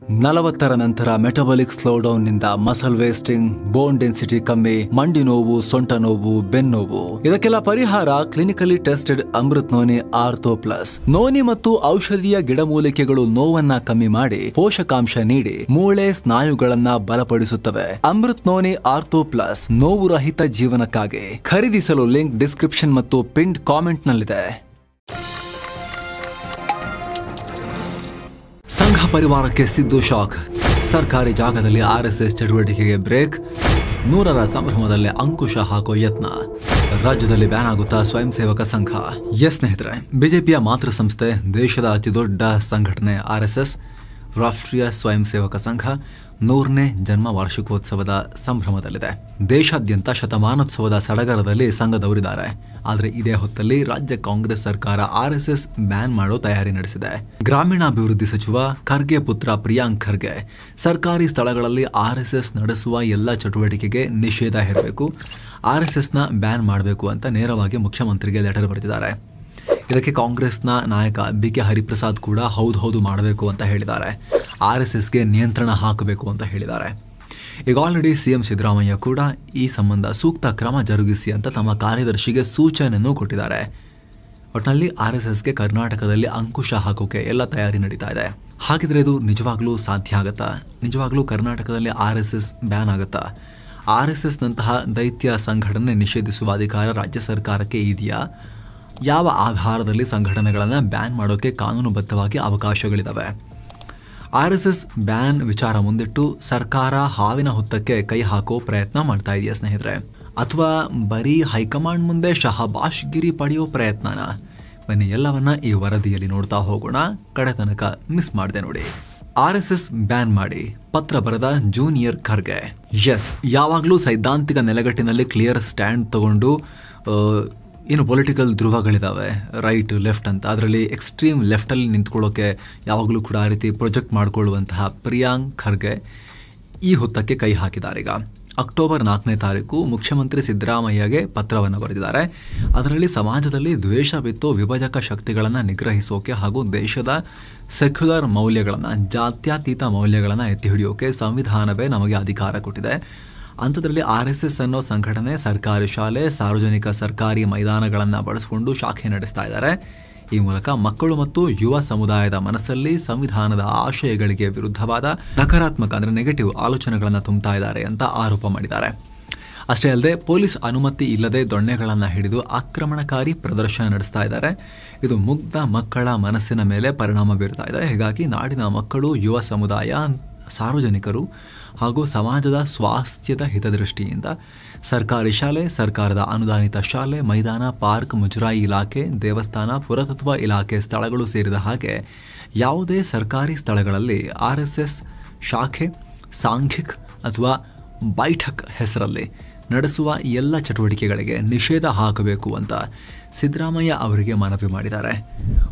40ರ ನಂತರ ಮೆಟಬಾಲಿಕ್ ಸ್ಲೋಡೌನ್ನಿಂದ muscle wasting, bone density ಕಮ್ಮಿ, ಮಂಡಿ ನೋವು, ಸೊಂಟ ನೋವು, ಬೆನ್ನೋವು ಇದಕ್ಕೆಲ್ಲ ಪರಿಹಾರ clinically tested Amrit noni ortho plus. Noni ಮತ್ತು ಔಷಧೀಯ ಗಿಡಮೂಲಿಕೆಗಳು ನೋವನ್ನ ಕಮ್ಮಿ ಮಾಡಿ ಪೋಷಕಾಂಶ ನೀಡಿ ಮೂಳೆ ಸ್ನಾಯುಗಳನ್ನ ಬಲಪಡಿಸುತ್ತವೆ. ಅಮೃತ್ ನೋನಿ ಆರ್ಥೋ ಪ್ಲಸ್ ನೋವು ರಹಿತ ಜೀವನಕ್ಕಾಗಿ ಖರೀದಿಸಲು ಲಿಂಕ್ ಡಿಸ್ಕ್ರಿಪ್ಷನ್ ಮತ್ತು ಪಿನ್ಡ್ ಕಾಮೆಂಟ್ ನಲ್ಲಿದೆ. ಸಂಘ ಪರಿವಾರಕ್ಕೆ ಸಿದ್ದು ಶಾಕ್. ಸರ್ಕಾರಿ ಜಾಗದಲ್ಲಿ ಆರ್ಎಸ್ಎಸ್ ಚಟುವಟಿಕೆಗೆ ಬ್ರೇಕ್. 100ರ ಸಂಭ್ರಮದಲ್ಲಿ ಅಂಕುಶ ಹಾಕೋ ಯತ್ನ. ರಾಜ್ಯದಲ್ಲಿ ಬ್ಯಾನ್ ಆಗುತ್ತಾ ಸ್ವಯಂ ಸೇವಕ ಸಂಘ. ಸ್ನೇಹಿತರೆ, ಬಿಜೆಪಿಯ ಮಾತೃ ಸಂಸ್ಥೆ, ದೇಶದ ಅತಿದೊಡ್ಡ ಸಂಘಟನೆ ಆರ್ಎಸ್ಎಸ್ ರಾಷ್ಟ್ರೀಯ ಸ್ವಯಂ ಸೇವಕ ಸಂಘ 100ನೇ ಜನ್ಮ ವಾರ್ಷಿಕೋತ್ಸವದ ಸಂಭ್ರಮದಲ್ಲಿದೆ. ದೇಶಾದ್ಯಂತ ಶತಮಾನೋತ್ಸವದ ಸಡಗರದಲ್ಲಿ ಸಂಘದವರಿದ್ದಾರೆ. ಆದರೆ ಇದೇ ಹೊತ್ತಲ್ಲಿ ರಾಜ್ಯ ಕಾಂಗ್ರೆಸ್ ಸರ್ಕಾರ ಆರ್ಎಸ್ಎಸ್ ಬ್ಯಾನ್ ಮಾಡೋ ತಯಾರಿ ನಡೆಸಿದೆ. ಗ್ರಾಮೀಣಾಭಿವೃದ್ಧಿ ಸಚಿವ ಖರ್ಗೆ ಪುತ್ರ ಪ್ರಿಯಾಂಕ್ ಖರ್ಗೆ ಸರ್ಕಾರಿ ಸ್ಥಳಗಳಲ್ಲಿ ಆರ್ಎಸ್ಎಸ್ ನಡೆಸುವ ಎಲ್ಲ ಚಟುವಟಿಕೆಗೆ ನಿಷೇಧ ಹೇರಬೇಕು, ಆರ್ಎಸ್ಎಸ್ನ ಬ್ಯಾನ್ ಮಾಡಬೇಕು ಅಂತ ನೇರವಾಗಿ ಮುಖ್ಯಮಂತ್ರಿಗೆ ಲೆಟರ್ ಬರೆದಿದ್ದಾರೆ. ಇದಕ್ಕೆ ಕಾಂಗ್ರೆಸ್ನ ನಾಯಕ ಬಿಕೆ ಹರಿಪ್ರಸಾದ್ ಕೂಡ ಹೌದು ಮಾಡಬೇಕು ಅಂತ ಹೇಳಿದ್ದಾರೆ. ಆರ್ಎಸ್ಎಸ್ಗೆ ನಿಯಂತ್ರಣ ಹಾಕಬೇಕು ಅಂತ ಹೇಳಿದ್ದಾರೆ. ಈಗ ಆಲ್ರೆಡಿ ಸಿಎಂ ಸಿದ್ದರಾಮಯ್ಯ ಕೂಡ ಈ ಸಂಬಂಧ ಸೂಕ್ತ ಕ್ರಮ ಜರುಗಿಸಿ ಅಂತ ತಮ್ಮ ಕಾರ್ಯದರ್ಶಿಗೆ ಸೂಚನೆಯನ್ನು ಕೊಟ್ಟಿದ್ದಾರೆ. ಒಟ್ಟಿನಲ್ಲಿ ಆರ್ಎಸ್ಎಸ್ಗೆ ಕರ್ನಾಟಕದಲ್ಲಿ ಅಂಕುಶ ಹಾಕೋಕೆ ಎಲ್ಲ ತಯಾರಿ ನಡೀತಾ ಇದೆ. ಹಾಗಿದ್ರೆ ಇದು ನಿಜವಾಗ್ಲೂ ಸಾಧ್ಯ ಆಗತ್ತಾ? ನಿಜವಾಗ್ಲೂ ಕರ್ನಾಟಕದಲ್ಲಿ ಆರ್ಎಸ್ಎಸ್ ಬ್ಯಾನ್ ಆಗತ್ತಾ? ಆರ್ಎಸ್ಎಸ್ನಂತಹ ದೈತ್ಯ ಸಂಘಟನೆ ನಿಷೇಧಿಸುವ ಅಧಿಕಾರ ರಾಜ್ಯ ಸರ್ಕಾರಕ್ಕೆ ಇದೆಯಾ? ಯಾವ ಆಧಾರದಲ್ಲಿ ಸಂಘಟನೆಗಳನ್ನು ಬ್ಯಾನ್ ಮಾಡೋಕೆ ಕಾನೂನುಬದ್ಧವಾಗಿ ಅವಕಾಶಗಳಿದ್ದಾವೆ? ಆರ್ಎಸ್ಎಸ್ ಬ್ಯಾನ್ ವಿಚಾರ ಮುಂದಿಟ್ಟು ಸರ್ಕಾರ ಹಾವಿನ ಹುತ್ತಕ್ಕೆ ಕೈ ಹಾಕೋ ಪ್ರಯತ್ನ ಮಾಡ್ತಾ ಇದೆಯಾ ಸ್ನೇಹಿತರೆ? ಅಥವಾ ಬರೀ ಹೈಕಮಾಂಡ್ ಮುಂದೆ ಶಹಬಾಷ್ಗಿರಿ ಪಡೆಯೋ ಪ್ರಯತ್ನನ? ಬನ್ನಿ ಎಲ್ಲವನ್ನ ಈ ವರದಿಯಲ್ಲಿ ನೋಡ್ತಾ ಹೋಗೋಣ. ಕಡೆ ತನಕ ಮಿಸ್ ಮಾಡದೆ ನೋಡಿ. ಆರ್ಎಸ್ಎಸ್ ಬ್ಯಾನ್ ಮಾಡಿ ಪತ್ರ ಬರೆದ ಜೂನಿಯರ್ ಖರ್ಗೆ. ಯಾವಾಗಲೂ ಸೈದ್ಧಾಂತಿಕ ನೆಲೆಗಟ್ಟಿನಲ್ಲಿ ಕ್ಲಿಯರ್ ಸ್ಟ್ಯಾಂಡ್ ತಗೊಂಡು ಏನು ಪೊಲಿಟಿಕಲ್ ಧ್ರುವಗಳಿದ್ದಾವೆ, ರೈಟ್ ಲೆಫ್ಟ್ ಅಂತ. ಅದರಲ್ಲಿ ಎಕ್ಸ್ಟ್ರೀಮ್ ಲೆಫ್ಟಲ್ಲಿ ನಿಂತ್ಕೊಳ್ಳೋಕೆ ಯಾವಾಗಲೂ ಕೂಡ ಆ ರೀತಿ ಪ್ರೊಜೆಕ್ಟ್ ಮಾಡಿಕೊಳ್ಳುವಂತಹ ಪ್ರಿಯಾಂಕ್ ಖರ್ಗೆ ಈ ಹುತ್ತಕ್ಕೆ ಕೈ ಹಾಕಿದ್ದಾರೆ. ಈಗ ಅಕ್ಟೋಬರ್ 4ನೇ ತಾರೀಕು ಮುಖ್ಯಮಂತ್ರಿ ಸಿದ್ದರಾಮಯ್ಯಗೆ ಪತ್ರವನ್ನು ಬರೆದಿದ್ದಾರೆ. ಅದರಲ್ಲಿ ಸಮಾಜದಲ್ಲಿ ದ್ವೇಷ ಬಿತ್ತು ವಿಭಜಕ ಶಕ್ತಿಗಳನ್ನು ನಿಗ್ರಹಿಸೋಕೆ ಹಾಗೂ ದೇಶದ ಸೆಕ್ಯುಲರ್ ಮೌಲ್ಯಗಳನ್ನು, ಜಾತ್ಯತೀತ ಮೌಲ್ಯಗಳನ್ನು ಎತ್ತಿ ಹಿಡಿಯೋಕೆ ಸಂವಿಧಾನವೇ ನಮಗೆ ಅಧಿಕಾರ ಕೊಟ್ಟಿದೆ. ಅಂಥದ್ರಲ್ಲಿ ಆರ್ಎಸ್ಎಸ್ ಅನ್ನೋ ಸಂಘಟನೆ ಸರ್ಕಾರಿ ಶಾಲೆ, ಸಾರ್ವಜನಿಕ ಸರ್ಕಾರಿ ಮೈದಾನಗಳನ್ನು ಬಳಸಿಕೊಂಡು ಶಾಖೆ ನಡೆಸ್ತಾ ಇದ್ದಾರೆ. ಈ ಮೂಲಕ ಮಕ್ಕಳು ಮತ್ತು ಯುವ ಸಮುದಾಯದ ಮನಸ್ಸಲ್ಲಿ ಸಂವಿಧಾನದ ಆಶಯಗಳಿಗೆ ವಿರುದ್ಧವಾದ ನಕಾರಾತ್ಮಕ ಅಂದರೆ ನೆಗೆಟಿವ್ ಆಲೋಚನೆಗಳನ್ನು ತುಂಬುತ್ತಾ ಇದ್ದಾರೆ ಅಂತ ಆರೋಪ ಮಾಡಿದ್ದಾರೆ. ಅಷ್ಟೇ ಅಲ್ಲದೆ ಪೊಲೀಸ್ ಅನುಮತಿ ಇಲ್ಲದೆ ದೊಣ್ಣೆಗಳನ್ನು ಹಿಡಿದು ಆಕ್ರಮಣಕಾರಿ ಪ್ರದರ್ಶನ ನಡೆಸ್ತಾ ಇದ್ದಾರೆ. ಇದು ಮುಗ್ಧ ಮಕ್ಕಳ ಮನಸ್ಸಿನ ಮೇಲೆ ಪರಿಣಾಮ ಬೀರ್ತಾ ಇದೆ. ಹೀಗಾಗಿ ನಾಡಿನ ಮಕ್ಕಳು, ಯುವ ಸಮುದಾಯ, ಸಾರ್ವಜನಿಕರು ಹಾಗೂ ಸಮಾಜದ ಸ್ವಾಸ್ಥ್ಯದ ಹಿತದೃಷ್ಟಿಯಿಂದ ಸರ್ಕಾರಿ ಶಾಲೆ, ಸರ್ಕಾರದ ಅನುದಾನಿತ ಶಾಲೆ, ಮೈದಾನ, ಪಾರ್ಕ್, ಮುಜರಾಯಿ ಇಲಾಖೆ, ದೇವಸ್ಥಾನ, ಪುರಾತತ್ವ ಇಲಾಖೆ ಸ್ಥಳಗಳು ಸೇರಿದ ಹಾಗೆ ಯಾವುದೇ ಸರ್ಕಾರಿ ಸ್ಥಳಗಳಲ್ಲಿ ಆರ್ಎಸ್ಎಸ್ ಶಾಖೆ, ಸಾಂಘಿಕ್ ಅಥವಾ ಬೈಠಕ್ ಹೆಸರಲ್ಲಿ ನಡೆಸುವ ಎಲ್ಲ ಚಟುವಟಿಕೆಗಳಿಗೆ ನಿಷೇಧ ಹಾಕಬೇಕು ಅಂತ ಸಿದ್ದರಾಮಯ್ಯ ಅವರಿಗೆ ಮನವಿ ಮಾಡಿದ್ದಾರೆ.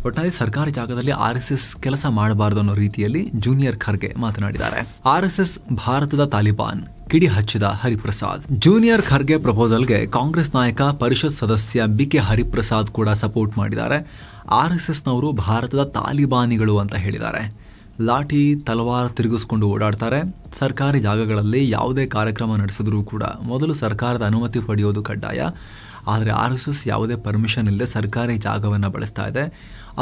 ಒಟ್ಟಾರೆ ಸರ್ಕಾರಿ ಜಾಗದಲ್ಲಿ ಆರ್ಎಸ್ಎಸ್ ಕೆಲಸ ಮಾಡಬಾರದು ಅನ್ನೋ ರೀತಿಯಲ್ಲಿ ಜೂನಿಯರ್ ಖರ್ಗೆ ಮಾತನಾಡಿದ್ದಾರೆ. ಆರ್ಎಸ್ಎಸ್ ಭಾರತದ ತಾಲಿಬಾನ್, ಕಿಡಿ ಹಚ್ಚಿದ ಹರಿಪ್ರಸಾದ್. ಜೂನಿಯರ್ ಖರ್ಗೆ ಪ್ರಪೋಸಲ್ಗೆ ಕಾಂಗ್ರೆಸ್ ನಾಯಕ, ಪರಿಷತ್ ಸದಸ್ಯ ಬಿಕೆ ಹರಿಪ್ರಸಾದ್ ಕೂಡ ಸಪೋರ್ಟ್ ಮಾಡಿದ್ದಾರೆ. ಆರ್ಎಸ್ಎಸ್ನವರು ಭಾರತದ ತಾಲಿಬಾನಿಗಳು ಅಂತ ಹೇಳಿದ್ದಾರೆ. ಲಾಠಿ ತಲವಾರ್ ತಿರುಗಿಸ್ಕೊಂಡು ಓಡಾಡ್ತಾರೆ. ಸರ್ಕಾರಿ ಜಾಗಗಳಲ್ಲಿ ಯಾವುದೇ ಕಾರ್ಯಕ್ರಮ ನಡೆಸಿದ್ರೂ ಕೂಡ ಮೊದಲು ಸರ್ಕಾರದ ಅನುಮತಿ ಪಡೆಯೋದು ಕಡ್ಡಾಯ. ಆದರೆ ಆರ್ಎಸ್ಎಸ್ ಯಾವುದೇ ಪರ್ಮಿಷನ್ ಇಲ್ಲದೆ ಸರ್ಕಾರಿ ಜಾಗವನ್ನು ಬಳಸ್ತಾ ಇದೆ.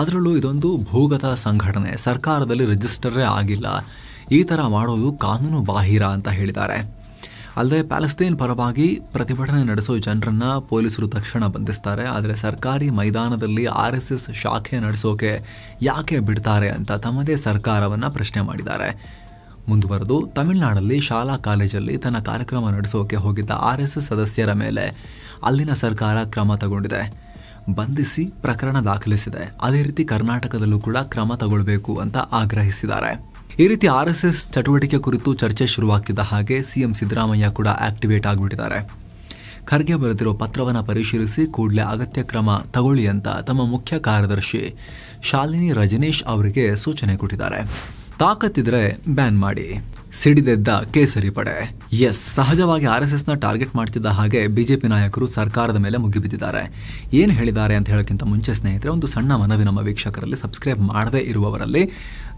ಅದರಲ್ಲೂ ಇದೊಂದು ಭೂಗತ ಸಂಘಟನೆ, ಸರ್ಕಾರದಲ್ಲಿ ರಿಜಿಸ್ಟರೇ ಆಗಿಲ್ಲ. ಈ ಥರ ಮಾಡೋದು ಕಾನೂನು ಬಾಹಿರ ಅಂತ ಹೇಳಿದ್ದಾರೆ. ಅಲ್ಲದೆ ಪ್ಯಾಲೆಸ್ತೈನ್ ಪರವಾಗಿ ಪ್ರತಿಭಟನೆ ನಡೆಸೋ ಜನರನ್ನ ಪೊಲೀಸರು ತಕ್ಷಣ ಬಂಧಿಸ್ತಾರೆ. ಆದರೆ ಸರ್ಕಾರಿ ಮೈದಾನದಲ್ಲಿ ಆರ್ಎಸ್ಎಸ್ ಶಾಖೆ ನಡೆಸೋಕೆ ಯಾಕೆ ಬಿಡ್ತಾರೆ ಅಂತ ತಮ್ಮದೇ ಸರ್ಕಾರವನ್ನು ಪ್ರಶ್ನೆ ಮಾಡಿದ್ದಾರೆ. ಮುಂದುವರೆದು ತಮಿಳುನಾಡಲ್ಲಿ ಶಾಲಾ ಕಾಲೇಜಲ್ಲಿ ತನ್ನ ಕಾರ್ಯಕ್ರಮ ನಡೆಸೋಕೆ ಹೋಗಿದ್ದ ಆರ್ಎಸ್ಎಸ್ ಸದಸ್ಯರ ಮೇಲೆ ಅಲ್ಲಿನ ಸರ್ಕಾರ ಕ್ರಮ ತಗೊಂಡಿದೆ, ಬಂಧಿಸಿ ಪ್ರಕರಣ ದಾಖಲಿಸಿದೆ. ಅದೇ ರೀತಿ ಕರ್ನಾಟಕದಲ್ಲೂ ಕೂಡ ಕ್ರಮ ತಗೊಳ್ಬೇಕು ಅಂತ ಆಗ್ರಹಿಸಿದ್ದಾರೆ. ಈ ರೀತಿ ಆರ್ಎಸ್ಎಸ್ ಚಟುವಟಿಕೆ ಕುರಿತು ಚರ್ಚೆ ಶುರುವಾಗ್ತಿದ್ದ ಹಾಗೆ ಸಿಎಂ ಸಿದ್ದರಾಮಯ್ಯ ಕೂಡ ಆಕ್ಟಿವೇಟ್ ಆಗಿಬಿಟ್ಟಿದ್ದಾರೆ. ಖರ್ಗೆ ಬರೆದಿರೋ ಪತ್ರವನ್ನು ಪರಿಶೀಲಿಸಿ ಕೂಡಲೇ ಅಗತ್ಯ ಕ್ರಮ ತಗೊಳ್ಳಿ ಅಂತ ತಮ್ಮ ಮುಖ್ಯ ಕಾರ್ಯದರ್ಶಿ ಶಾಲಿನಿ ರಜನೀಶ್ ಅವರಿಗೆ ಸೂಚನೆ ಕೊಟ್ಟಿದ್ದಾರೆ. ತಾಕತ್ತಿದ್ರೆ ಬ್ಯಾನ್ ಮಾಡಿ. ಸಿಡಿದೆದ್ದ ಕೇಸರಿ ಪಡೆ. ಎಸ್, ಸಹಜವಾಗಿ RSSನ ಟಾರ್ಗೆಟ್ ಮಾಡ್ತಿದ್ದ ಹಾಗೆ ಬಿಜೆಪಿ ನಾಯಕರು ಸರ್ಕಾರದ ಮೇಲೆ ಮುಗಿಬಿದ್ದಿದ್ದಾರೆ. ಏನು ಹೇಳಿದ್ದಾರೆ ಅಂತ ಹೇಳೋಕ್ಕಿಂತ ಮುಂಚೆ ಸ್ನೇಹಿತರೆ, ಒಂದು ಸಣ್ಣ ಮನವಿ ನಮ್ಮ ವೀಕ್ಷಕರಲ್ಲಿ, ಸಬ್ಸ್ಕ್ರೈಬ್ ಮಾಡದೇ ಇರುವವರಲ್ಲಿ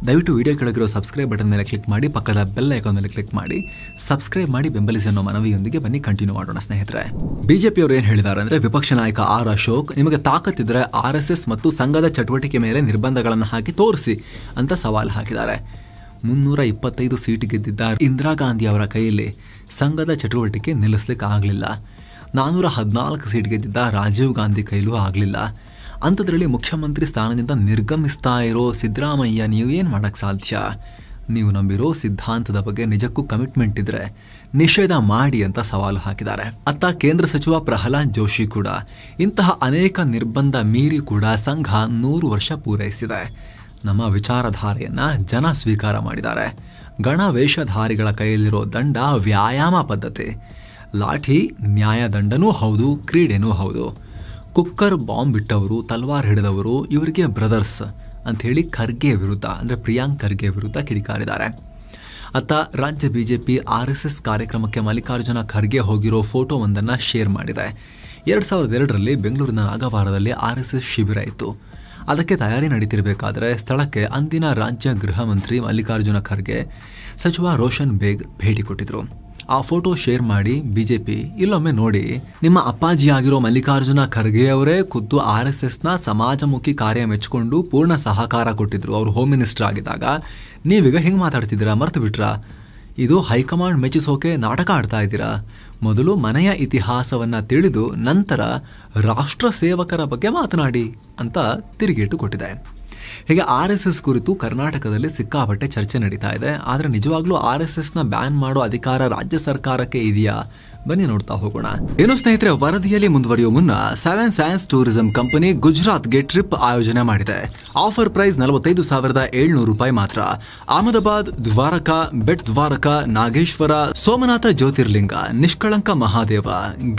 ದಯವಿಟ್ಟು ವಿಡಿಯೋ ಕೆಳಗಿರೋ ಸಬ್ಸ್ಕ್ರೈಬ್ ಬಟನ್ ಮೇಲೆ ಕ್ಲಿಕ್ ಮಾಡಿ, ಪಕ್ಕದ ಬೆಲ್ ಐಕಾನ್ ಮೇಲೆ ಕ್ಲಿಕ್ ಮಾಡಿ ಸಬ್ಸ್ಕ್ರೈಬ್ ಮಾಡಿ ಬೆಂಬಲಿಸಿ ಅನ್ನೋ ಮನವಿಯೊಂದಿಗೆ ಬನ್ನಿ ಕಂಟಿನ್ಯೂ ಮಾಡೋಣ ಸ್ನೇಹಿತರೆ. ಬಿಜೆಪಿಯವರು ಏನು ಹೇಳಿದ್ದಾರೆ ಅಂದ್ರೆ, ವಿಪಕ್ಷ ನಾಯಕ ಆರ್ ಅಶೋಕ್ ನಿಮಗೆ ತಾಕತ್ತಿದ್ರೆ RSS ಮತ್ತು ಸಂಘದ ಚಟುವಟಿಕೆ ಮೇಲೆ ನಿರ್ಬಂಧಗಳನ್ನು ಹಾಕಿ ತೋರಿಸಿ ಅಂತ ಸವಾಲು ಹಾಕಿದ್ದಾರೆ. 325 ಸೀಟ್ ಗೆದ್ದಿದ್ದ ಇಂದಿರಾ ಗಾಂಧಿ ಅವರ ಕೈಯಲ್ಲಿ ಸಂಘದ ಚಟುವಟಿಕೆ ನಿಲ್ಲಿಸಲಿಕ್ಕೆ ಆಗಲಿಲ್ಲ. 414 ಸೀಟ್ ಗೆದ್ದಿದ್ದ ರಾಜೀವ್ ಗಾಂಧಿ ಕೈಲೂ ಆಗಲಿಲ್ಲ. ಅಂಥದ್ರಲ್ಲಿ ಮುಖ್ಯಮಂತ್ರಿ ಸ್ಥಾನದಿಂದ ನಿರ್ಗಮಿಸ್ತಾ ಇರೋ ಸಿದ್ದರಾಮಯ್ಯ ನೀವು ಏನು ಮಾಡೋಕ್ಕೆ ಸಾಧ್ಯ? ನೀವು ನಂಬಿರೋ ಸಿದ್ಧಾಂತದ ಬಗ್ಗೆ ನಿಜಕ್ಕೂ ಕಮಿಟ್ಮೆಂಟ್ ಇದ್ರೆ ನಿಷೇಧ ಮಾಡಿ ಅಂತ ಸವಾಲು ಹಾಕಿದ್ದಾರೆ. ಅತ್ತ ಕೇಂದ್ರ ಸಚಿವ ಪ್ರಹ್ಲಾದ್ ಜೋಶಿ ಕೂಡ ಇಂತಹ ಅನೇಕ ನಿರ್ಬಂಧ ಮೀರಿ ಕೂಡ ಸಂಘ 100 ವರ್ಷ ಪೂರೈಸಿದೆ. ನಮ್ಮ ವಿಚಾರಧಾರೆಯನ್ನ ಜನ ಸ್ವೀಕಾರ ಮಾಡಿದ್ದಾರೆ. ಗಣವೇಷಧಾರಿಗಳ ಕೈಯಲ್ಲಿರೋ ದಂಡ ವ್ಯಾಯಾಮ ಪದ್ಧತಿ. ಲಾಠಿ ನ್ಯಾಯದಂಡನೂ ಹೌದು, ಕ್ರೀಡೆನೂ ಹೌದು. ಕುಕ್ಕರ್ ಬಾಂಬ್ ಬಿಟ್ಟವರು, ತಲ್ವಾರ್ ಹಿಡಿದವರು ಇವರಿಗೆ ಬ್ರದರ್ಸ್ ಅಂತ ಹೇಳಿ ಖರ್ಗೆ ವಿರುದ್ಧ ಅಂದ್ರೆ ಪ್ರಿಯಾಂಕ್ ಖರ್ಗೆ ವಿರುದ್ಧ ಕಿಡಿಕಾರಿದ್ದಾರೆ. ಅತ್ತ ರಾಜ್ಯ ಬಿಜೆಪಿ RSS ಕಾರ್ಯಕ್ರಮಕ್ಕೆ ಮಲ್ಲಿಕಾರ್ಜುನ ಖರ್ಗೆ ಹೋಗಿರೋ ಫೋಟೋ ಒಂದನ್ನ ಶೇರ್ ಮಾಡಿದೆ. 2002ರಲ್ಲಿ ಬೆಂಗಳೂರಿನ ನಾಗವಾರದಲ್ಲಿ RSS ಶಿಬಿರ ಇತ್ತು. ಅದಕ್ಕೆ ತಯಾರಿ ನಡೀತಿರಬೇಕಾದ್ರೆ ಸ್ಥಳಕ್ಕೆ ಅಂದಿನ ರಾಜ್ಯ ಗೃಹ ಮಂತ್ರಿ ಮಲ್ಲಿಕಾರ್ಜುನ ಖರ್ಗೆ, ಸಚಿವ ರೋಷನ್ ಬೇಗ್ ಭೇಟಿ ಕೊಟ್ಟಿದ್ರು. ಆ ಫೋಟೋ ಶೇರ್ ಮಾಡಿ ಬಿಜೆಪಿ, ಇಲ್ಲೊಮ್ಮೆ ನೋಡಿ, ನಿಮ್ಮ ಅಪ್ಪಾಜಿಯಾಗಿರೋ ಮಲ್ಲಿಕಾರ್ಜುನ ಖರ್ಗೆ ಅವರೇ ಖುದ್ದು RSSನ ಸಮಾಜಮುಖಿ ಕಾರ್ಯ ಮೆಚ್ಚಿಕೊಂಡು ಪೂರ್ಣ ಸಹಕಾರ ಕೊಟ್ಟಿದ್ರು ಅವರು ಹೋಮ್ ಮಿನಿಸ್ಟರ್ ಆಗಿದ್ದಾಗ. ನೀವೀಗ ಹಿಂಗೆ ಮಾತಾಡ್ತಿದ್ದೀರಾ, ಮರ್ತು ಬಿಟ್ರಾ? ಇದು ಹೈಕಮಾಂಡ್ ಮೆಚ್ಚಿಸೋಕೆ ನಾಟಕ ಆಡ್ತಾ ಇದ್ದೀರಾ? ಮೊದಲು ಮನೆಯ ಇತಿಹಾಸವನ್ನ ತಿಳಿದು ನಂತರ ರಾಷ್ಟ್ರ ಸೇವಕರ ಬಗ್ಗೆ ಮಾತನಾಡಿ ಅಂತ ತಿರುಗೇಟು ಕೊಟ್ಟಿದೆ. ಹೀಗೆ RSS ಕುರಿತು ಕರ್ನಾಟಕದಲ್ಲಿ ಸಿಕ್ಕಾಪಟ್ಟೆ ಚರ್ಚೆ ನಡೀತಾ ಇದೆ. ಆದರೆ ನಿಜವಾಗ್ಲೂ RSSನ ಬ್ಯಾನ್ ಮಾಡೋ ಅಧಿಕಾರ ರಾಜ್ಯ ಸರ್ಕಾರಕ್ಕೆ ಇದೆಯಾ? ಬನ್ನಿ ನೋಡ್ತಾ ಹೋಗೋಣ. ಏನು ಸ್ನೇಹಿತರೆ, ವರದಿಯಲ್ಲಿ ಮುಂದುವರಿಯುವ ಮುನ್ನ 7 ಸೈನ್ಸ್ ಟೂರಿಸಂ ಕಂಪನಿ ಗುಜರಾತ್ಗೆ ಟ್ರಿಪ್ ಆಯೋಜನೆ ಮಾಡಿದೆ. ಆಫರ್ ಪ್ರೈಸ್ 45,700 ರೂಪಾಯಿ ಮಾತ್ರ. ಅಹಮದಾಬಾದ್, ದ್ವಾರಕಾ, ಬೆಟ್ ದ್ವಾರಕಾ, ನಾಗೇಶ್ವರ, ಸೋಮನಾಥ ಜ್ಯೋತಿರ್ಲಿಂಗ, ನಿಷ್ಕಳಂಕ ಮಹಾದೇವ,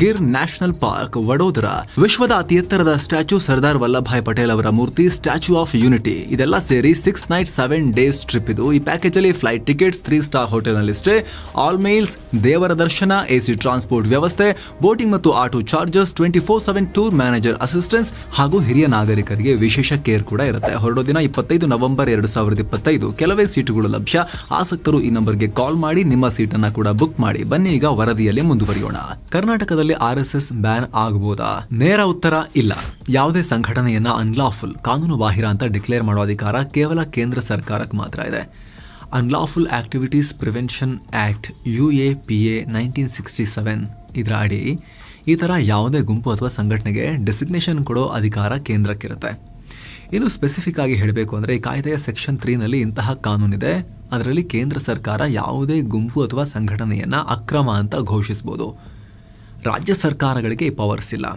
ಗಿರ್ ನ್ಯಾಷನಲ್ ಪಾರ್ಕ್, ವಡೋದರ, ವಿಶ್ವದ ಅತಿ ಎತ್ತರದ ಸ್ಟ್ಯಾಚ್ಯೂ ಸರ್ದಾರ್ ವಲ್ಲಭಾಯ್ ಪಟೇಲ್ ಅವರ ಮೂರ್ತಿ, ಸ್ಟ್ಯಾಚ್ಯೂ ಆಫ್ ಯೂನಿಟಿ, ಇದೆಲ್ಲ ಸೇರಿ 6 ನೈಟ್ 7 ಡೇಸ್ ಟ್ರಿಪ್ ಇದು. ಈ ಪ್ಯಾಕೇಜ್ ಅಲ್ಲಿ ಫ್ಲೈಟ್ ಟಿಕೆಟ್ಸ್, 3 ಸ್ಟಾರ್ ಹೋಟೆಲ್ ನಲ್ಲಿ ಸ್ಟೇ, ಆಲ್ ಮೀಲ್ಸ್, ದೇವರ ದರ್ಶನ, AC ಟ್ರಾನ್ಸ್ಪೋರ್ಟ್ ವ್ಯವಸ್ಥೆ, ಬೋಟಿಂಗ್ ಮತ್ತು auto charges, 24/7 tour manager assistance ಹಾಗೂ ಹಿರಿಯ ನಾಗರಿಕರಿಗೆ ವಿಶೇಷ ಕೇರ್ ಕೂಡ ಇರುತ್ತೆ. ಹೊರಡೋ ದಿನ 25 ನವೆಂಬರ್ 2025. ಕೆಲವೇ ಸೀಟುಗಳು ಲಭ್ಯ. ಆಸಕ್ತರು ಈ ನಂಬರ್ಗೆ ಕಾಲ್ ಮಾಡಿ ನಿಮ್ಮ ಸೀಟನ್ನ ಕೂಡ ಬುಕ್ ಮಾಡಿ. ಬನ್ನಿ ಈಗ ವರದಿಯಲ್ಲಿ ಮುಂದುವರಿಯೋಣ. ಕರ್ನಾಟಕದಲ್ಲಿ RSS ಬ್ಯಾನ್ ಆಗಬಹುದಾ? ನೇರ ಉತ್ತರ ಇಲ್ಲ. ಯಾವುದೇ ಸಂಘಟನೆಯನ್ನ ಅನ್ಲಾಫುಲ್, ಕಾನೂನು ಬಾಹಿರ ಅಂತ ಡಿಕ್ಲೇರ್ ಮಾಡೋ ಅಧಿಕಾರ ಕೇವಲ ಕೇಂದ್ರ ಸರ್ಕಾರಕ್ಕೆ ಮಾತ್ರ ಇದೆ. Unlawful activities prevention act UAPA 1967 ಇದರ ಅಡಿ ಈ ಥರ ಯಾವುದೇ ಗುಂಪು ಅಥವಾ ಸಂಘಟನೆಗೆ ಡೆಸಿಗ್ನೇಷನ್ ಕೊಡೋ ಅಧಿಕಾರ ಕೇಂದ್ರಕ್ಕಿರುತ್ತೆ. ಇನ್ನು ಸ್ಪೆಸಿಫಿಕ್ ಆಗಿ ಹೇಳಬೇಕು ಅಂದರೆ, ಈ ಕಾಯ್ದೆಯ ಸೆಕ್ಷನ್ 3ನಲ್ಲಿ ಇಂತಹ ಕಾನೂನಿದೆ. ಅದರಲ್ಲಿ ಕೇಂದ್ರ ಸರ್ಕಾರ ಯಾವುದೇ ಗುಂಪು ಅಥವಾ ಸಂಘಟನೆಯನ್ನ ಅಕ್ರಮ ಅಂತ ಘೋಷಿಸಬಹುದು. ರಾಜ್ಯ ಸರ್ಕಾರಗಳಿಗೆ ಈ ಪವರ್ಸ್ ಇಲ್ಲ.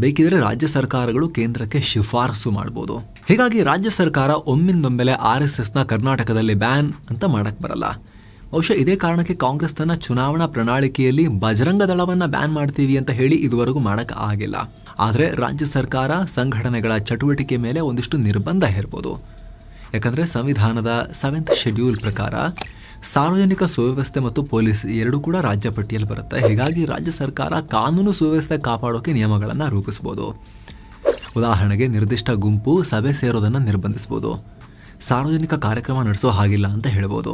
ಬೇಕಿದ್ರೆ ರಾಜ್ಯ ಸರ್ಕಾರಗಳು ಕೇಂದ್ರಕ್ಕೆ ಶಿಫಾರಸು ಮಾಡಬಹುದು. ಹೀಗಾಗಿ ರಾಜ್ಯ ಸರ್ಕಾರ ಒಮ್ಮಿಂದೊಮ್ಮೆಲೆ RSSನ ಕರ್ನಾಟಕದಲ್ಲಿ ಬ್ಯಾನ್ ಅಂತ ಮಾಡಕ್ ಬರಲ್ಲ. ಬಹುಶಃ ಇದೇ ಕಾರಣಕ್ಕೆ ಕಾಂಗ್ರೆಸ್ ತನ್ನ ಚುನಾವಣಾ ಪ್ರಣಾಳಿಕೆಯಲ್ಲಿ ಬಜರಂಗ ದಳವನ್ನ ಬ್ಯಾನ್ ಮಾಡ್ತೀವಿ ಅಂತ ಹೇಳಿ ಇದುವರೆಗೂ ಮಾಡಕ್ ಆಗಿಲ್ಲ. ಆದರೆ ರಾಜ್ಯ ಸರ್ಕಾರ ಸಂಘಟನೆಗಳ ಚಟುವಟಿಕೆ ಮೇಲೆ ಒಂದಿಷ್ಟು ನಿರ್ಬಂಧ ಹೇರಬಹುದು. ಯಾಕಂದ್ರೆ ಸಂವಿಧಾನದ 7th ಶೆಡ್ಯೂಲ್ ಪ್ರಕಾರ ಸಾರ್ವಜನಿಕ ಸುವ್ಯವಸ್ಥೆ ಮತ್ತು ಪೊಲೀಸ್ ಎರಡೂ ಕೂಡ ರಾಜ್ಯ ಪಟ್ಟಿಯಲ್ಲಿ ಬರುತ್ತೆ. ಹೀಗಾಗಿ ರಾಜ್ಯ ಸರ್ಕಾರ ಕಾನೂನು ಸುವ್ಯವಸ್ಥೆ ಕಾಪಾಡೋಕೆ ನಿಯಮಗಳನ್ನು ರೂಪಿಸಬಹುದು. ಉದಾಹರಣೆಗೆ, ನಿರ್ದಿಷ್ಟ ಗುಂಪು ಸಭೆ ಸೇರೋದನ್ನು ನಿರ್ಬಂಧಿಸಬಹುದು. ಸಾರ್ವಜನಿಕ ಕಾರ್ಯಕ್ರಮ ನಡೆಸೋ ಹಾಗಿಲ್ಲ ಅಂತ ಹೇಳ್ಬೋದು.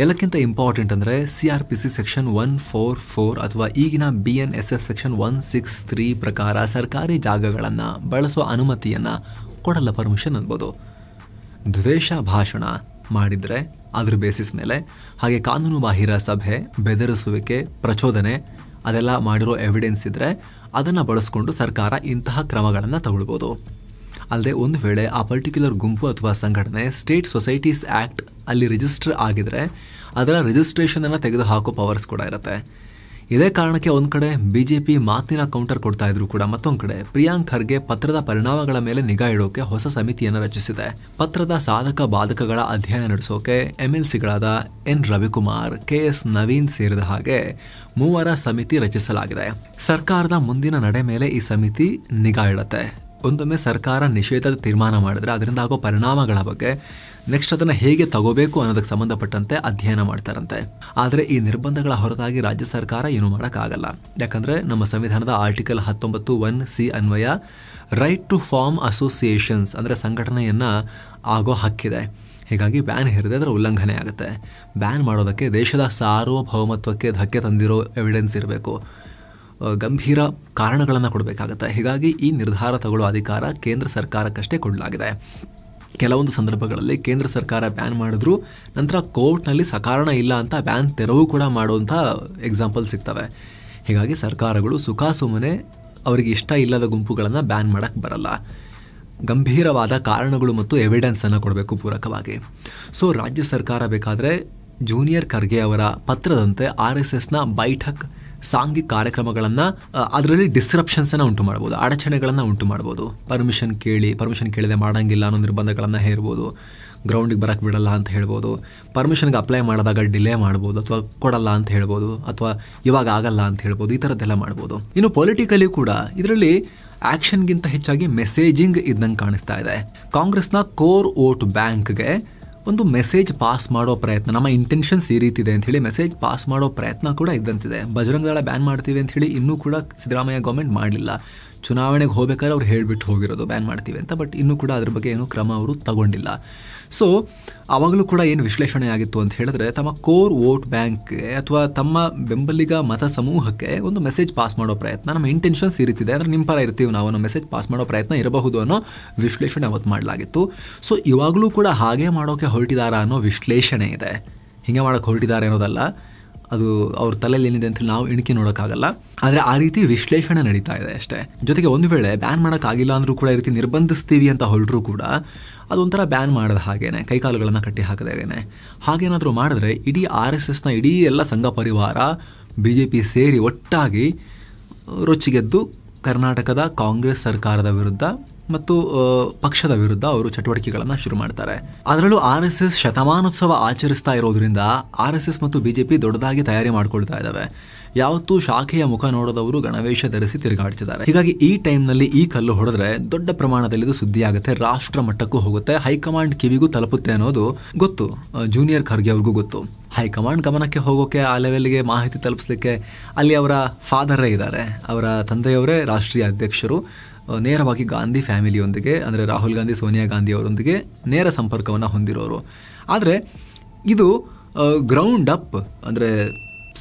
ಎಲ್ಲಕ್ಕಿಂತ ಇಂಪಾರ್ಟೆಂಟ್ ಅಂದರೆ CRPC ಸೆಕ್ಷನ್ 144 ಅಥವಾ ಈಗಿನ BNSS ಸೆಕ್ಷನ್ 163 ಪ್ರಕಾರ ಸರ್ಕಾರಿ ಜಾಗಗಳನ್ನು ಬಳಸುವ ಅನುಮತಿಯನ್ನು ಕೊಡಲ್ಲ, ಪರ್ಮಿಷನ್ ಅನ್ಬೋದು. ದ್ವೇಷ ಭಾಷಣ ಮಾಡಿದ್ರೆ ಅದ್ರ ಬೇಸಿಸ್ ಮೇಲೆ, ಹಾಗೆ ಕಾನೂನು ಬಾಹಿರ ಸಭೆ, ಬೆದರಿಸುವಿಕೆ, ಪ್ರಚೋದನೆ ಅದೆಲ್ಲ ಮಾಡಿರೋ ಎವಿಡೆನ್ಸ್ ಇದ್ರೆ ಅದನ್ನು ಬಳಸ್ಕೊಂಡು ಸರ್ಕಾರ ಇಂತಹ ಕ್ರಮಗಳನ್ನು ತಗೊಳ್ಬೋದು. ಅಲ್ಲದೆ ಒಂದು ವೇಳೆ ಆ ಪರ್ಟಿಕ್ಯುಲರ್ ಗುಂಪು ಅಥವಾ ಸಂಘಟನೆ ಸ್ಟೇಟ್ ಸೊಸೈಟೀಸ್ ಆಕ್ಟ್ ಅಲ್ಲಿ ರಿಜಿಸ್ಟರ್ ಆಗಿದ್ರೆ ಅದರ ರಿಜಿಸ್ಟ್ರೇಷನ್ ಅನ್ನು ತೆಗೆದುಹಾಕೋ ಪವರ್ಸ್ ಕೂಡ ಇರುತ್ತೆ. ಇದೇ ಕಾರಣಕ್ಕೆ ಒಂದ್ ಕಡೆ ಬಿಜೆಪಿ ಮಾತಿನ ಕೌಂಟರ್ ಕೊಡ್ತಾ ಇದ್ರು ಕೂಡ ಮತ್ತೊಂದ್ ಕಡೆ ಪ್ರಿಯಾಂಕ್ ಖರ್ಗೆ ಪತ್ರದ ಪರಿಣಾಮಗಳ ಮೇಲೆ ನಿಗಾ ಇಡೋಕೆ ಹೊಸ ಸಮಿತಿಯನ್ನು ರಚಿಸಿದೆ. ಪತ್ರದ ಸಾಧಕ ಬಾಧಕಗಳ ಅಧ್ಯಯನ ನಡೆಸೋಕೆ MLCಗಳಾದ N ರವಿಕುಮಾರ್, KS ನವೀನ್ ಸೇರಿದ ಹಾಗೆ 3 ಸಮಿತಿ ರಚಿಸಲಾಗಿದೆ. ಸರ್ಕಾರದ ಮುಂದಿನ ನಡೆ ಮೇಲೆ ಈ ಸಮಿತಿ ನಿಗಾ ಇಡುತ್ತೆ. ಒಂದೊಮ್ಮೆ ಸರ್ಕಾರ ನಿಷೇಧದ ತೀರ್ಮಾನ ಮಾಡಿದ್ರೆ ಅದರಿಂದ ಆಗೋ ಪರಿಣಾಮಗಳ ಬಗ್ಗೆ ನೆಕ್ಸ್ಟ್ ಅದನ್ನು ಹೇಗೆ ತಗೋಬೇಕು ಅನ್ನೋದಕ್ಕೆ ಸಂಬಂಧಪಟ್ಟಂತೆ ಅಧ್ಯಯನ ಮಾಡ್ತಾರಂತೆ. ಆದರೆ ಈ ನಿರ್ಬಂಧಗಳ ಹೊರತಾಗಿ ರಾಜ್ಯ ಸರ್ಕಾರ ಏನು ಮಾಡೋಕ್ಕಾಗಲ್ಲ. ಯಾಕಂದರೆ ನಮ್ಮ ಸಂವಿಧಾನದ ಆರ್ಟಿಕಲ್ 19(1)(c) ಅನ್ವಯ ರೈಟ್ ಟು ಫಾರ್ಮ್ ಅಸೋಸಿಯೇಷನ್ಸ್ ಅಂದರೆ ಸಂಘಟನೆಯನ್ನು ಆಗೋ ಹಕ್ಕಿದೆ. ಹೀಗಾಗಿ ಬ್ಯಾನ್ ಹೇರಿದ್ರೆ ಅದರ ಉಲ್ಲಂಘನೆ ಆಗುತ್ತೆ. ಬ್ಯಾನ್ ಮಾಡೋದಕ್ಕೆ ದೇಶದ ಸಾರ್ವಭೌಮತ್ವಕ್ಕೆ ಧಕ್ಕೆ ತಂದಿರೋ ಎವಿಡೆನ್ಸ್ ಇರಬೇಕು, ಗಂಭೀರ ಕಾರಣಗಳನ್ನು ಕೊಡಬೇಕಾಗತ್ತೆ. ಹೀಗಾಗಿ ಈ ನಿರ್ಧಾರ ತಗೊಳ್ಳೋ ಅಧಿಕಾರ ಕೇಂದ್ರ ಸರ್ಕಾರಕ್ಕಷ್ಟೇ ಕೊಡಲಾಗಿದೆ. ಕೆಲವೊಂದು ಸಂದರ್ಭಗಳಲ್ಲಿ ಕೇಂದ್ರ ಸರ್ಕಾರ ಬ್ಯಾನ್ ಮಾಡಿದ್ರು ನಂತರ ಕೋರ್ಟ್ನಲ್ಲಿ ಸಕಾರಣ ಇಲ್ಲ ಅಂತ ಬ್ಯಾನ್ ತೆರವು ಕೂಡ ಮಾಡುವಂಥ ಎಕ್ಸಾಂಪಲ್ ಸಿಗ್ತವೆ. ಹೀಗಾಗಿ ಸರ್ಕಾರಗಳು ಸುಮ್ಮನೆ ಅವರಿಗೆ ಇಷ್ಟ ಇಲ್ಲದ ಗುಂಪುಗಳನ್ನು ಬ್ಯಾನ್ ಮಾಡೋಕ್ಕೆ ಬರಲ್ಲ. ಗಂಭೀರವಾದ ಕಾರಣಗಳು ಮತ್ತು ಎವಿಡೆನ್ಸನ್ನು ಕೊಡಬೇಕು ಪೂರಕವಾಗಿ. ಸೊ ರಾಜ್ಯ ಸರ್ಕಾರ ಬೇಕಾದರೆ ಜೂನಿಯರ್ ಖರ್ಗೆ ಅವರ ಪತ್ರದಂತೆ RSSನ ಬೈಠಕ್ ಸಾಂಘಿಕ ಕಾರ್ಯಕ್ರಮಗಳನ್ನು ಅದರಲ್ಲಿ ಡಿಸ್ರಪ್ಷನ್ಸನ್ನು ಉಂಟು ಮಾಡ್ಬೋದು, ಅಡಚಣೆಗಳನ್ನು ಉಂಟು ಮಾಡ್ಬೋದು. ಪರ್ಮಿಷನ್ ಕೇಳಿದೆ ಮಾಡೋಂಗಿಲ್ಲ ಅನ್ನೋ ನಿರ್ಬಂಧಗಳನ್ನು ಹೇರ್ಬೋದು, ಗ್ರೌಂಡಿಗೆ ಬರೋಕ್ಕೆ ಬಿಡಲ್ಲ ಅಂತ ಹೇಳ್ಬೋದು, ಪರ್ಮಿಷನ್ಗೆ ಅಪ್ಲೈ ಮಾಡಿದಾಗ ಡಿಲೇ ಮಾಡ್ಬೋದು ಅಥವಾ ಕೊಡಲ್ಲ ಅಂತ ಹೇಳ್ಬೋದು, ಅಥವಾ ಇವಾಗ ಆಗಲ್ಲ ಅಂತ ಹೇಳ್ಬೋದು. ಈ ಥರದ್ದೆಲ್ಲ ಮಾಡ್ಬೋದು. ಇನ್ನು ಪೊಲಿಟಿಕಲಿ ಕೂಡ ಇದರಲ್ಲಿ ಆಕ್ಷನ್ಗಿಂತ ಹೆಚ್ಚಾಗಿ ಮೆಸೇಜಿಂಗ್ ಇದ್ದಂಗೆ ಕಾಣಿಸ್ತಾ ಇದೆ. ಕಾಂಗ್ರೆಸ್ನ ಕೋರ್ ವೋಟ್ ಬ್ಯಾಂಕ್ಗೆ ಒಂದು ಮೆಸೇಜ್ ಪಾಸ್ ಮಾಡೋ ಪ್ರಯತ್ನ, ನಮ್ಮ ಇಂಟೆನ್ಷನ್ಸ್ ಈ ರೀತಿ ಇದೆ ಅಂತ ಹೇಳಿ ಮೆಸೇಜ್ ಪಾಸ್ ಮಾಡೋ ಪ್ರಯತ್ನ ಕೂಡ ಇದ್ದಂತಿದೆ. ಬಜರಂಗ ದಳ ಬ್ಯಾನ್ ಮಾಡ್ತೀವಿ ಅಂತ ಹೇಳಿ ಇನ್ನೂ ಕೂಡ ಸಿದ್ದರಾಮಯ್ಯ ಗೌರ್ಮೆಂಟ್ ಮಾಡಲಿಲ್ಲ. ಚುನಾವಣೆಗೆ ಹೋಗ್ಬೇಕಾದ್ರೆ ಅವ್ರು ಹೇಳಿಬಿಟ್ಟು ಹೋಗಿರೋದು ಬ್ಯಾನ್ ಮಾಡ್ತೀವಿ ಅಂತ. ಬಟ್ ಇನ್ನೂ ಕೂಡ ಅದ್ರ ಬಗ್ಗೆ ಏನೂ ಕ್ರಮ ಅವರು ತಗೊಂಡಿಲ್ಲ. ಸೊ ಆವಾಗಲೂ ಕೂಡ ಏನು ವಿಶ್ಲೇಷಣೆ ಆಗಿತ್ತು ಅಂತ ಹೇಳಿದ್ರೆ, ತಮ್ಮ ಕೋರ್ ವೋಟ್ ಬ್ಯಾಂಕ್ಗೆ ಅಥವಾ ತಮ್ಮ ಬೆಂಬಲಿಗ ಮತ ಸಮೂಹಕ್ಕೆ ಒಂದು ಮೆಸೇಜ್ ಪಾಸ್ ಮಾಡೋ ಪ್ರಯತ್ನ, ನಮ್ಮ ಇಂಟೆನ್ಷನ್ಸ್ ಈ ರೀತಿ ಇದೆ ಅಂದರೆ ನಿಮ್ಮ ಪರ ಇರ್ತೀವಿ ನಾವು ಅನ್ನೋ ಮೆಸೇಜ್ ಪಾಸ್ ಮಾಡೋ ಪ್ರಯತ್ನ ಇರಬಹುದು ಅನ್ನೋ ವಿಶ್ಲೇಷಣೆ ಅವತ್ತು ಮಾಡಲಾಗಿತ್ತು. ಸೊ ಇವಾಗಲೂ ಕೂಡ ಹಾಗೆ ಮಾಡೋಕ್ಕೆ ಹೊರಟಿದಾರ ಅನ್ನೋ ವಿಶ್ಲೇಷಣೆ ಇದೆ. ಹಿಂಗೆ ಮಾಡೋಕ್ಕೆ ಹೊರಟಿದ್ದಾರೆ ಅನ್ನೋದಲ್ಲ, ಅದು ಅವ್ರ ತಲೆಯಲ್ಲಿ ಏನಿದೆ ಅಂತ ನಾವು ಇಣುಕಿ ನೋಡೋಕ್ಕಾಗಲ್ಲ. ಆದರೆ ಆ ರೀತಿ ವಿಶ್ಲೇಷಣೆ ನಡೀತಾ ಇದೆ ಅಷ್ಟೇ. ಜೊತೆಗೆ ಒಂದು ವೇಳೆ ಬ್ಯಾನ್ ಮಾಡೋಕ್ಕಾಗಿಲ್ಲ ಅಂದರೂ ಕೂಡ ಈ ರೀತಿ ನಿರ್ಬಂಧಿಸ್ತೀವಿ ಅಂತ ಹೊರಟರೂ ಕೂಡ ಅದೊಂಥರ ಬ್ಯಾನ್ ಮಾಡಿದ ಹಾಗೇನೆ, ಕೈಕಾಲುಗಳನ್ನು ಕಟ್ಟಿ ಹಾಕಿದಾಗೇನೆ. ಹಾಗೇನಾದರೂ ಮಾಡಿದ್ರೆ ಇಡೀ RSSನ ಇಡೀ ಎಲ್ಲ ಸಂಘ ಪರಿವಾರ BJP ಸೇರಿ ಒಟ್ಟಾಗಿ ರೊಚ್ಚಿಗೆದ್ದು ಕರ್ನಾಟಕದ ಕಾಂಗ್ರೆಸ್ ಸರ್ಕಾರದ ವಿರುದ್ಧ ಮತ್ತು ಪಕ್ಷದ ವಿರುದ್ಧ ಅವರು ಚಟುವಟಿಕೆಗಳನ್ನು ಶುರು ಮಾಡ್ತಾರೆ. ಅದರಲ್ಲೂ RSS ಶತಮಾನೋತ್ಸವ ಆಚರಿಸ್ತಾ ಇರೋದ್ರಿಂದ RSS ಮತ್ತು BJP ದೊಡ್ಡದಾಗಿ ತಯಾರಿ ಮಾಡ್ಕೊಳ್ತಾ ಇದ್ದಾವೆ. ಯಾವತ್ತೂ ಶಾಖೆಯ ಮುಖ ನೋಡೋದವರು ಗಣವೇಶ ಧರಿಸಿ ತಿರುಗಾಡ್ತಿದ್ದಾರೆ. ಹೀಗಾಗಿ ಈ ಟೈಮ್ನಲ್ಲಿ ಈ ಕಲ್ಲು ಹೊಡೆದ್ರೆ ದೊಡ್ಡ ಪ್ರಮಾಣದಲ್ಲಿ ಇದು ಸುದ್ದಿ ಆಗುತ್ತೆ, ರಾಷ್ಟ್ರ ಮಟ್ಟಕ್ಕೂ ಹೋಗುತ್ತೆ, ಹೈಕಮಾಂಡ್ ಕಿವಿಗೂ ತಲುಪುತ್ತೆ ಅನ್ನೋದು ಗೊತ್ತು. ಜೂನಿಯರ್ ಖರ್ಗೆ ಅವ್ರಿಗೂ ಗೊತ್ತು. ಹೈಕಮಾಂಡ್ ಗಮನಕ್ಕೆ ಹೋಗೋಕೆ, ಆ ಲೆವೆಲ್ಗೆ ಮಾಹಿತಿ ತಲುಪಿಸ್ಲಿಕ್ಕೆ ಅಲ್ಲಿ ಅವರ ಫಾದರೇ ಇದ್ದಾರೆ, ಅವರ ತಂದೆಯವರೇ ರಾಷ್ಟ್ರೀಯ ಅಧ್ಯಕ್ಷರು. ನೇರವಾಗಿ ಗಾಂಧಿ ಫ್ಯಾಮಿಲಿಯೊಂದಿಗೆ ಅಂದರೆ ರಾಹುಲ್ ಗಾಂಧಿ, ಸೋನಿಯಾ ಗಾಂಧಿ ಅವರೊಂದಿಗೆ ನೇರ ಸಂಪರ್ಕವನ್ನು ಹೊಂದಿರೋರು. ಆದರೆ ಇದು ಗ್ರೌಂಡ್ ಅಪ್ ಅಂದರೆ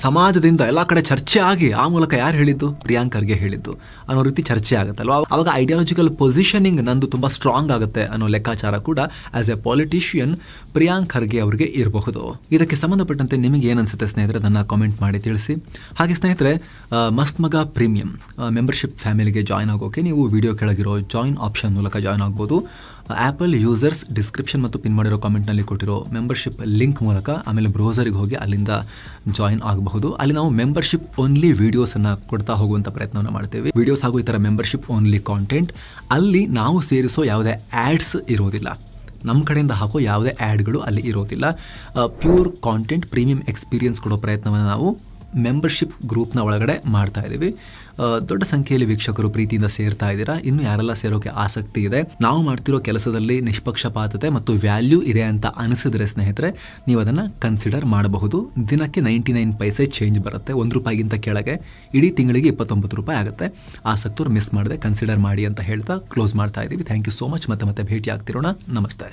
ಸಮಾಜದಿಂದ ಎಲ್ಲ ಕಡೆ ಚರ್ಚೆ ಆಗಿ ಆ ಮೂಲಕ ಯಾರು ಹೇಳಿದ್ದು? ಪ್ರಿಯಾಂಕ್ ಖರ್ಗೆ ಹೇಳಿದ್ದು ಅನ್ನೋ ರೀತಿ ಚರ್ಚೆ ಆಗುತ್ತಲ್ವ. ಅವಾಗ ಐಡಿಯಾಲಜಿಕಲ್ ಪೊಸಿಷನಿಂಗ್ ನಂದು ತುಂಬ ಸ್ಟ್ರಾಂಗ್ ಆಗುತ್ತೆ ಅನ್ನೋ ಲೆಕ್ಕಾಚಾರ ಕೂಡ as A politician Priyank Kharge ಅವರಿಗೆ ಇರಬಹುದು. ಇದಕ್ಕೆ ಸಂಬಂಧಪಟ್ಟಂತೆ ನಿಮಗೆ ಏನನ್ಸುತ್ತೆ ಸ್ನೇಹಿತರೆ? ನನ್ನ ಕಾಮೆಂಟ್ ಮಾಡಿ ತಿಳಿಸಿ. ಹಾಗೆ ಸ್ನೇಹಿತರೆ, ಮಸ್ತ್ ಮಗ ಪ್ರೀಮಿಯಂ ಮೆಂಬರ್ಶಿಪ್ ಫ್ಯಾಮಿಲಿಗೆ ಜಾಯ್ನ್ ಆಗೋಕೆ ನೀವು ವಿಡಿಯೋ ಕೆಳಗಿರೋ ಜಾಯ್ನ್ ಆಪ್ಷನ್ ಮೂಲಕ ಜಾಯ್ನ್ ಆಗ್ಬೋದು. ಆ್ಯಪಲ್ ಯೂಸರ್ಸ್ ಡಿಸ್ಕ್ರಿಪ್ಷನ್ ಮತ್ತು ಪಿನ್ ಮಾಡಿರೋ ಕಾಮೆಂಟ್ನಲ್ಲಿ ಕೊಟ್ಟಿರೋ ಮೆಂಬರ್ಶಿಪ್ ಲಿಂಕ್ ಮೂಲಕ ಆಮೇಲೆ ಬ್ರೌಸರಿಗೆ ಹೋಗಿ ಅಲ್ಲಿಂದ ಜಾಯ್ನ್ ಆಗಬಹುದು. ಅಲ್ಲಿ ನಾವು ಮೆಂಬರ್ಶಿಪ್ ಓನ್ಲಿ ವಿಡಿಯೋಸನ್ನು ಕೊಡ್ತಾ ಹೋಗುವಂಥ ಪ್ರಯತ್ನವನ್ನು ಮಾಡ್ತೇವೆ. ವಿಡಿಯೋಸ್ ಹಾಗೂ ಈ ಥರ ಮೆಂಬರ್ಶಿಪ್ ಓನ್ಲಿ ಕಾಂಟೆಂಟ್, ಅಲ್ಲಿ ನಾವು ಸೇರಿಸೋ ಯಾವುದೇ ಆ್ಯಡ್ಸ್ ಇರೋದಿಲ್ಲ, ನಮ್ಮ ಕಡೆಯಿಂದ ಹಾಕೋ ಯಾವುದೇ ಆ್ಯಡ್ಗಳು ಅಲ್ಲಿ ಇರೋದಿಲ್ಲ. ಪ್ಯೂರ್ ಕಾಂಟೆಂಟ್, ಪ್ರೀಮಿಯಂ ಎಕ್ಸ್ಪೀರಿಯನ್ಸ್ ಕೊಡೋ ಪ್ರಯತ್ನವನ್ನು ನಾವು ಮೆಂಬರ್ಶಿಪ್ ಗ್ರೂಪ್ನ ಒಳಗಡೆ ಮಾಡ್ತಾ ಇದ್ದೀವಿ. ದೊಡ್ಡ ಸಂಖ್ಯೆಯಲ್ಲಿ ವೀಕ್ಷಕರು ಪ್ರೀತಿಯಿಂದ ಸೇರ್ತಾ ಇದ್ದೀರಾ. ಇನ್ನು ಯಾರೆಲ್ಲ ಸೇರೋಕೆ ಆಸಕ್ತಿ ಇದೆ, ನಾವು ಮಾಡ್ತಿರೋ ಕೆಲಸದಲ್ಲಿ ನಿಷ್ಪಕ್ಷಪಾತತೆ ಮತ್ತು ವ್ಯಾಲ್ಯೂ ಇದೆ ಅಂತ ಅನಿಸಿದ್ರೆ ಸ್ನೇಹಿತರೆ, ನೀವು ಅದನ್ನು ಕನ್ಸಿಡರ್ ಮಾಡಬಹುದು. ದಿನಕ್ಕೆ 99 ಪೈಸೆ ಚೇಂಜ್ ಬರುತ್ತೆ, ₹1ಗಿಂತ ಕೆಳಗೆ. ಇಡೀ ತಿಂಗಳಿಗೆ ₹29 ಆಗುತ್ತೆ. ಆಸಕ್ತರು ಮಿಸ್ ಮಾಡದೆ ಕನ್ಸಿಡರ್ ಮಾಡಿ ಅಂತ ಹೇಳ್ತಾ ಕ್ಲೋಸ್ ಮಾಡ್ತಾ ಇದ್ದೀವಿ. Thank you so much. ಮತ್ತೆ ಭೇಟಿ ಆಗ್ತಿರೋಣ. ನಮಸ್ತೆ.